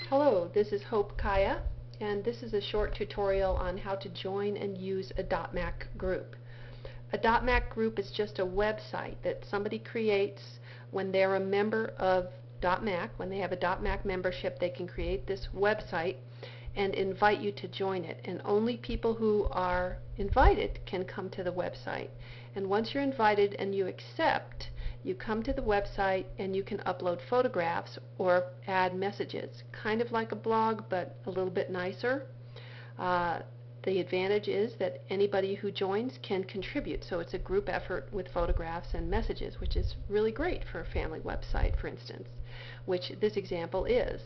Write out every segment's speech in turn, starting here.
Hello, this is Hope Kaya, and this is a short tutorial on how to join and use a .Mac group. A .Mac group is just a website that somebody creates when they're a member of .Mac. When they have a .Mac membership, they can create this website and invite you to join it. And only people who are invited can come to the website. And once you're invited and you accept, you come to the website and you can upload photographs or add messages, kind of like a blog but a little bit nicer. The advantage is that anybody who joins can contribute, so it's a group effort with photographs and messages, which is really great for a family website, for instance, which this example is.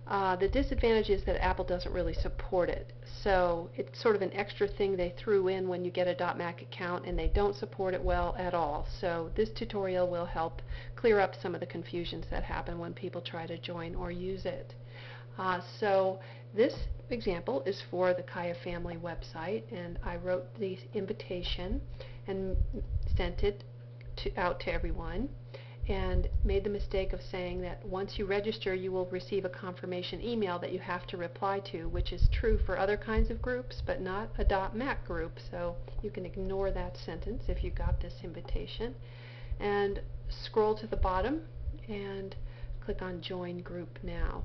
The disadvantage is that Apple doesn't really support it, so it's sort of an extra thing they threw in when you get a .Mac account, and they don't support it well at all. So this tutorial will help clear up some of the confusions that happen when people try to join or use it. So this example is for the Kaya family website, and I wrote the invitation and sent it out to everyone, and made the mistake of saying that once you register you will receive a confirmation email that you have to reply to, which is true for other kinds of groups but not a .Mac group, so you can ignore that sentence if you got this invitation. And scroll to the bottom and click on Join Group Now.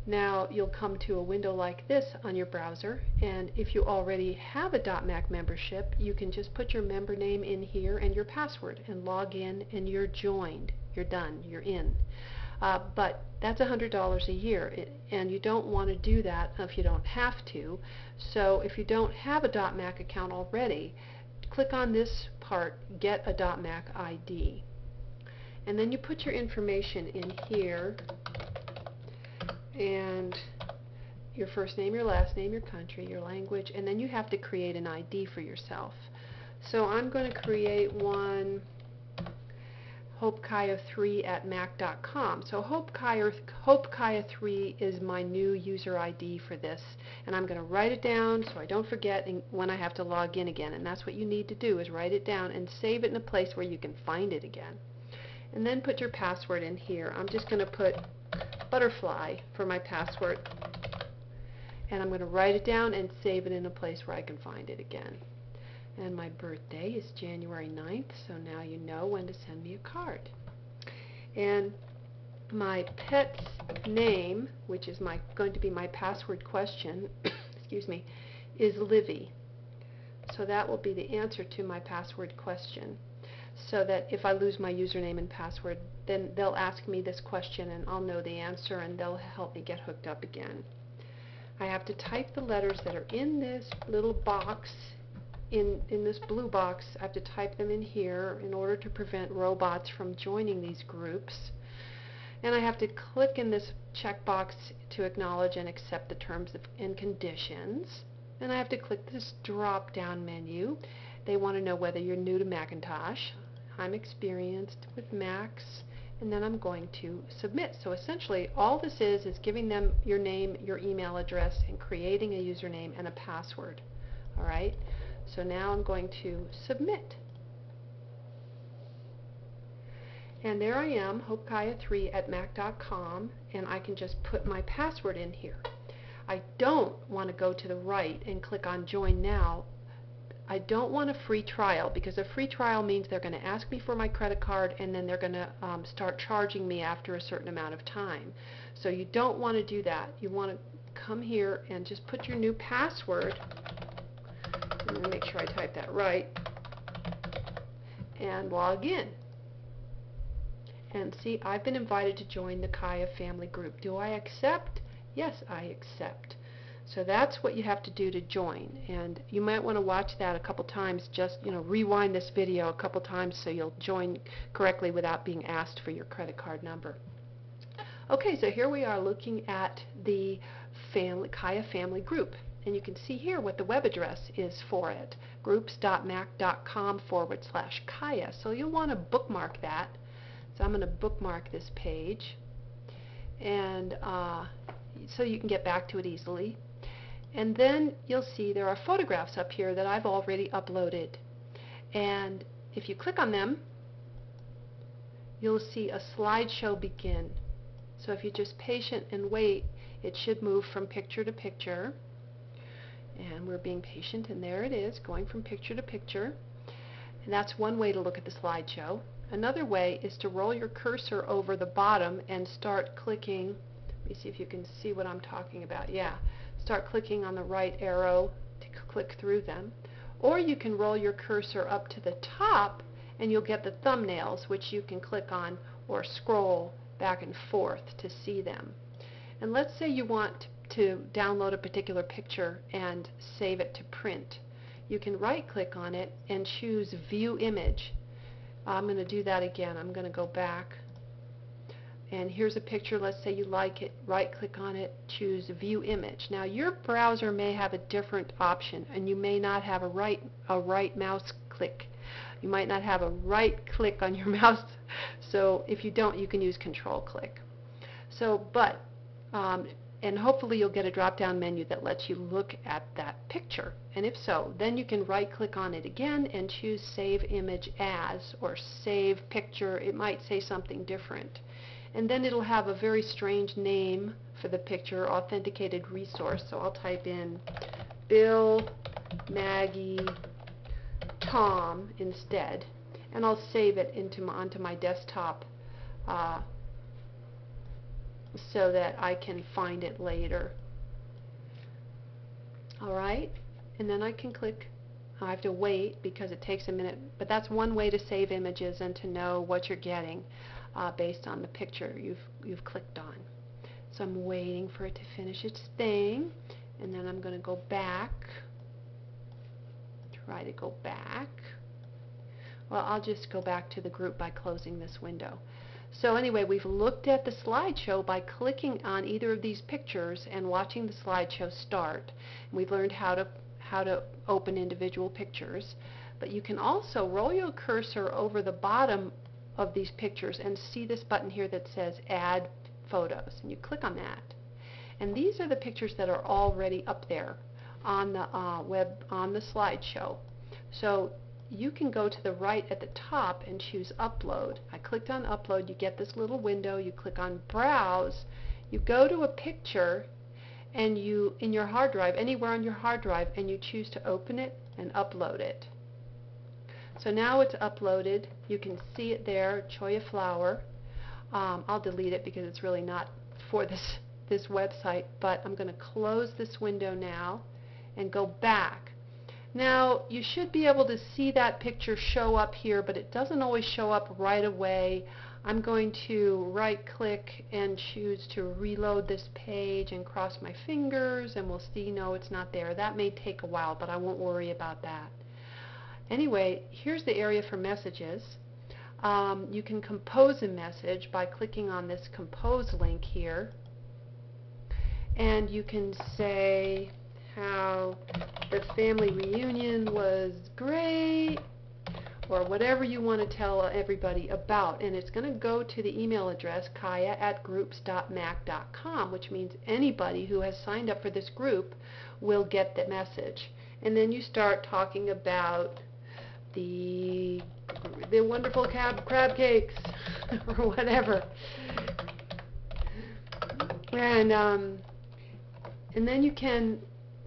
Now you'll come to a window like this on your browser, and if you already have a .Mac membership, you can just put your member name in here and your password and log in, and you're joined. You're done. You're in. But that's $100 a year, and you don't want to do that if you don't have to. So if you don't have a .Mac account already, click on this part, Get a .Mac ID. And then you put your information in here, and your first name, your last name, your country, your language, and then you have to create an ID for yourself. So I'm going to create one, HopeKaya3@mac.com. So HopeKaya3 is my new user ID for this, and I'm going to write it down so I don't forget when I have to log in again. And that's what you need to do, is write it down and save it in a place where you can find it again. And then put your password in here. I'm just going to put butterfly for my password, and I'm going to write it down and save it in a place where I can find it again. And my birthday is January 9th, so now you know when to send me a card. And my pet's name, which is going to be my password question, excuse me, is Livy. So that will be the answer to my password question, so that if I lose my username and password, then they'll ask me this question and I'll know the answer, and they'll help me get hooked up again. I have to type the letters that are in this little box, in this blue box. I have to type them in here in order to prevent robots from joining these groups. And I have to click in this checkbox to acknowledge and accept the terms and conditions. And I have to click this drop down menu. They want to know whether you're new to Macintosh. I'm experienced with Macs, and then I'm going to submit. So essentially all this is giving them your name, your email address, and creating a username and a password. Alright, so now I'm going to submit. And there I am, HopeKaya3@mac.com, and I can just put my password in here. I don't want to go to the right and click on Join Now. I don't want a free trial, because a free trial means they're going to ask me for my credit card, and then they're going to start charging me after a certain amount of time. So you don't want to do that. You want to come here and just put your new password. I'm going to make sure I type that right, and log in. And see, I've been invited to join the Kaya family group. Do I accept? Yes, I accept. So that's what you have to do to join, and you might want to watch that a couple times. Just rewind this video a couple times so you'll join correctly without being asked for your credit card number. Okay, so here we are looking at the Kaya family group, and you can see here what the web address is for it, groups.mac.com/Kaya. So you'll want to bookmark that. So I'm going to bookmark this page, and so you can get back to it easily. And then you'll see there are photographs up here that I've already uploaded. And if you click on them, you'll see a slideshow begin. So if you're just patient and wait, it should move from picture to picture. And we're being patient, and there it is, going from picture to picture. And that's one way to look at the slideshow. Another way is to roll your cursor over the bottom and start clicking. Let me see if you can see what I'm talking about. Yeah, start clicking on the right arrow to click through them. Or you can roll your cursor up to the top and you'll get the thumbnails, which you can click on or scroll back and forth to see them. And let's say you want to download a particular picture and save it to print. You can right click on it and choose View Image. I'm going to do that again. I'm going to go back, and here's a picture. Let's say you like it. Right click on it, choose View Image. Now your browser may have a different option, and you may not have a right mouse click. You might not have a right click on your mouse, so if you don't, you can use Control click. So, and hopefully you'll get a drop-down menu that lets you look at that picture. And if so, then you can right-click on it again and choose Save Image As or Save Picture. It might say something different. And then it'll have a very strange name for the picture, Authenticated Resource. So I'll type in Bill, Maggie, Tom instead, and I'll save it onto my desktop so that I can find it later. Alright, and then I can click. I have to wait because it takes a minute, but that's one way to save images and to know what you're getting based on the picture you've clicked on. So I'm waiting for it to finish its thing, and then I'm going to go back. Try to go back. Well, I'll just go back to the group by closing this window. So anyway, we've looked at the slideshow by clicking on either of these pictures and watching the slideshow start. And we've learned how to open individual pictures. But you can also roll your cursor over the bottom of these pictures and see this button here that says Add Photos. And you click on that. And these are the pictures that are already up there on the on the slideshow. So you can go to the right at the top and choose Upload. I clicked on Upload. You get this little window. You click on Browse. You go to a picture, and you, in your hard drive, anywhere on your hard drive, and you choose to open it and upload it. So now it's uploaded. You can see it there, Choya Flower. I'll delete it because it's really not for this website, but I'm going to close this window now and go back. Now you should be able to see that picture show up here, but it doesn't always show up right away. I'm going to right click and choose to reload this page and cross my fingers, and we'll see, no, it's not there. That may take a while, but I won't worry about that. Anyway, here's the area for messages. You can compose a message by clicking on this compose link here, and you can say how the family reunion was great, or whatever you want to tell everybody about, and it's going to go to the email address kaya@groups.mac.com, which means anybody who has signed up for this group will get the message. And then you start talking about the wonderful crab cakes or whatever, and then you can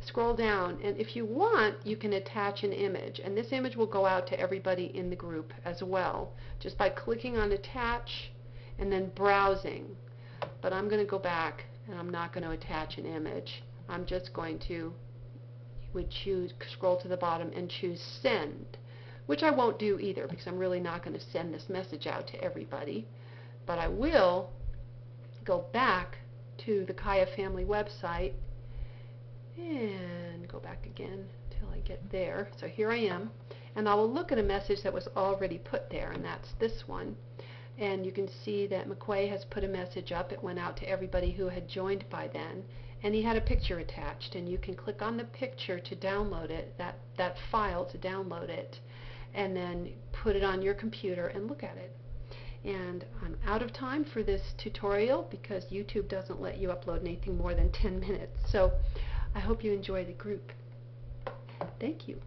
scroll down, and if you want, you can attach an image, and this image will go out to everybody in the group as well, just by clicking on Attach and then browsing. But I'm going to go back, and I'm not going to attach an image. I'm just going to scroll to the bottom and choose Send, which I won't do either because I'm really not going to send this message out to everybody. But I will go back to the Kaya Family website and go back again until I get there. So here I am, and I will look at a message that was already put there, and that's this one. And you can see that McQuay has put a message up. It went out to everybody who had joined by then, and he had a picture attached, and you can click on the picture to download it, that file to download it, and then put it on your computer and look at it. And I'm out of time for this tutorial because YouTube doesn't let you upload anything more than 10 minutes. So I hope you enjoy the group. Thank you.